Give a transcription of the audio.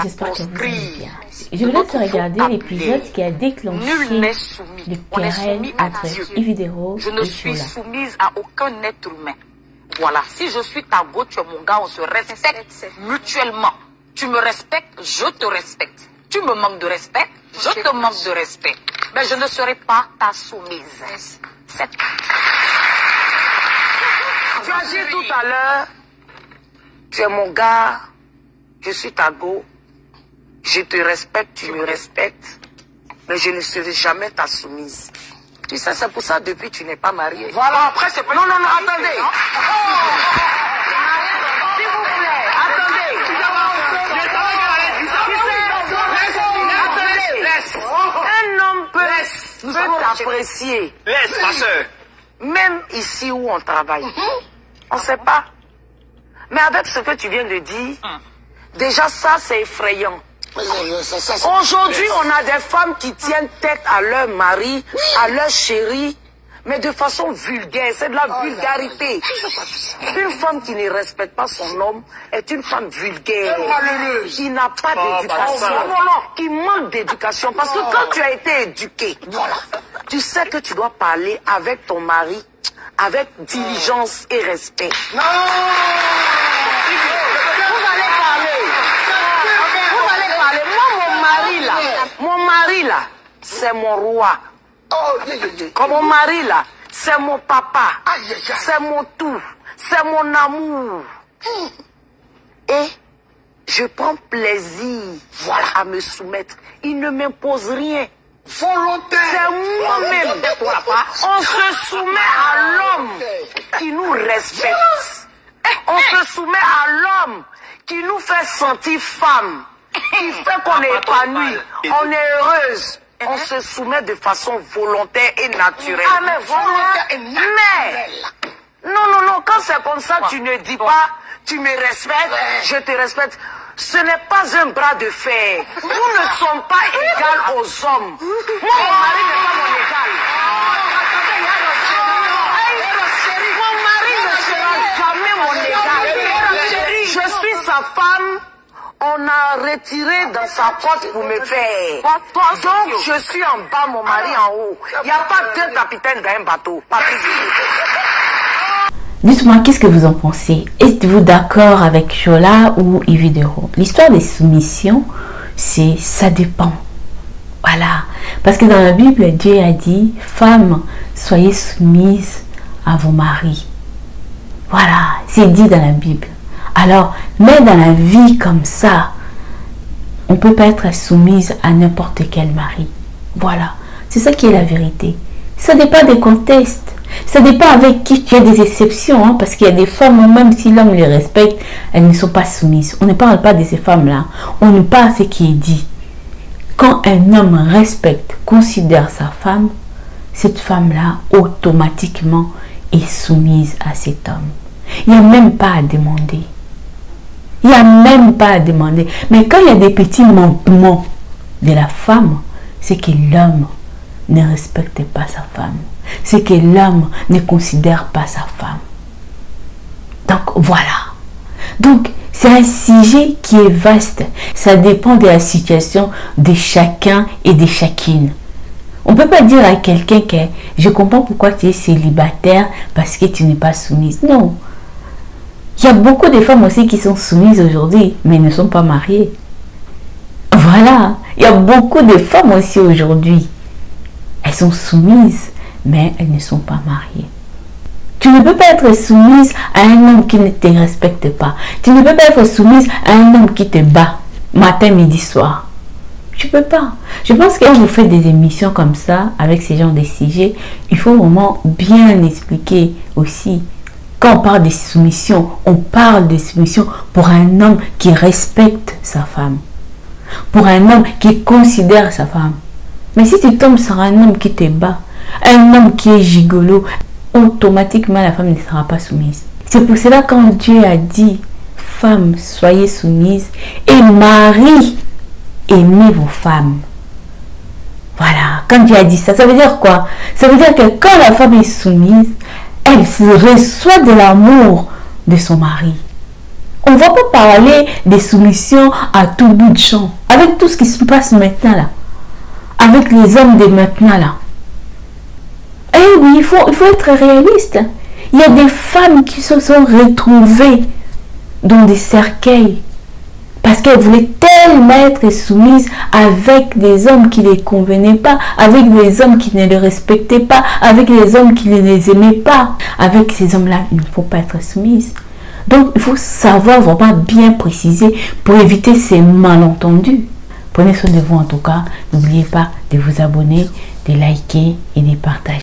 J'espère que vous allez bien. Je vous laisse regarder l'épisode qui a déclenché les querelles entre Yvidero Je ne suis soumise à aucun être humain. Voilà, si je suis ta go, tu es mon gars, on se respecte mutuellement. Tu me respectes, je te respecte. Tu me manques de respect, je te manque de respect. Mais je ne serai pas ta soumise. C'est... Tu as dit tout à l'heure, tu es mon gars, je suis ta go, je te respecte, tu me respectes, mais je ne serai jamais ta soumise. Tu sais, c'est pour ça depuis tu n'es pas marié. Voilà, après c'est pas... Non, attendez. S'il vous plaît, attendez. Un homme peut t'apprécier. Laisse, ma soeur. Même ici où on travaille. On ne sait pas. Mais avec ce que tu viens de dire, déjà ça c'est effrayant. Aujourd'hui, on a des femmes qui tiennent tête à leur mari, à leur chéri, mais de façon vulgaire. C'est de la vulgarité. Une femme qui ne respecte pas son homme est une femme vulgaire, qui n'a pas d'éducation, qui manque d'éducation. Parce que quand tu as été éduqué, tu sais que tu dois parler avec ton mari avec diligence et respect. Non! Mon mari là, c'est mon roi. Comme mon mari là, c'est mon papa. C'est mon tout. C'est mon amour. Et je prends plaisir à me soumettre. Il ne m'impose rien. Volontaire. C'est moi-même. On se soumet à l'homme qui nous respecte. On se soumet à l'homme qui nous fait sentir femme. Qui fait qu'on est épanoui, on est heureuse, on se soumet de façon volontaire et naturelle. Ah mais volontaire et naturelle. Non, quand c'est comme ça, tu ne dis pas, tu me respectes, je te respecte. Ce n'est pas un bras de fer. Nous ne sommes pas égales aux hommes. Moi, mon mari n'est pas mon égal. Mon mari ne sera jamais mon égal. Je suis sa femme. On a retiré dans sa porte pour me faire. Donc, je suis en bas, mon mari en haut. Il n'y a pas deux capitaines dans un bateau. Dites-moi, qu'est-ce que vous en pensez? Êtes-vous d'accord avec Chola ou Yvidero? L'histoire des soumissions, c'est ça dépend. Voilà. Parce que dans la Bible, Dieu a dit, femmes, soyez soumises à vos maris. Voilà, c'est dit dans la Bible. Alors, mais dans la vie comme ça, on ne peut pas être soumise à n'importe quel mari. Voilà, c'est ça qui est la vérité. Ça dépend des contextes. Ça dépend avec qui tu as des exceptions. Hein, parce qu'il y a des femmes, même si l'homme les respecte, elles ne sont pas soumises. On ne parle pas de ces femmes-là. On ne parle de ce qui est dit. Quand un homme respecte, considère sa femme, cette femme-là, automatiquement, est soumise à cet homme. Il n'y a même pas à demander. Il n'y a même pas à demander. Mais quand il y a des petits manquements de la femme, c'est que l'homme ne respecte pas sa femme. C'est que l'homme ne considère pas sa femme. Donc voilà. Donc c'est un sujet qui est vaste. Ça dépend de la situation de chacun et de chacune. On ne peut pas dire à quelqu'un que je comprends pourquoi tu es célibataire parce que tu n'es pas soumise. Non. Il y a beaucoup de femmes aussi qui sont soumises aujourd'hui, mais ne sont pas mariées. Voilà. Il y a beaucoup de femmes aussi aujourd'hui. Elles sont soumises, mais elles ne sont pas mariées. Tu ne peux pas être soumise à un homme qui ne te respecte pas. Tu ne peux pas être soumise à un homme qui te bat matin, midi, soir. Tu ne peux pas. Je pense que quand vous faites des émissions comme ça, avec ces genres de sujets, il faut vraiment bien expliquer aussi. Quand on parle de soumission, on parle de soumission pour un homme qui respecte sa femme. Pour un homme qui considère sa femme. Mais si tu tombes sur un homme qui te bat, un homme qui est gigolo, automatiquement la femme ne sera pas soumise. C'est pour cela quand Dieu a dit, femmes, soyez soumises, et mari, aimez vos femmes. Voilà, quand Dieu a dit ça, ça veut dire quoi? Ça veut dire que quand la femme est soumise, elle reçoit de l'amour de son mari. On ne va pas parler des soumissions à tout bout de champ. Avec tout ce qui se passe maintenant là. Avec les hommes de maintenant là. Eh oui, il faut être réaliste. Il y a des femmes qui se sont retrouvées dans des cercueils. Parce qu'elles voulaient tellement être soumises avec des hommes qui ne les convenaient pas, avec des hommes qui ne les respectaient pas, avec des hommes qui ne les aimaient pas. Avec ces hommes-là, il ne faut pas être soumise. Donc, il faut savoir vraiment bien préciser pour éviter ces malentendus. Prenez soin de vous en tout cas. N'oubliez pas de vous abonner, de liker et de partager.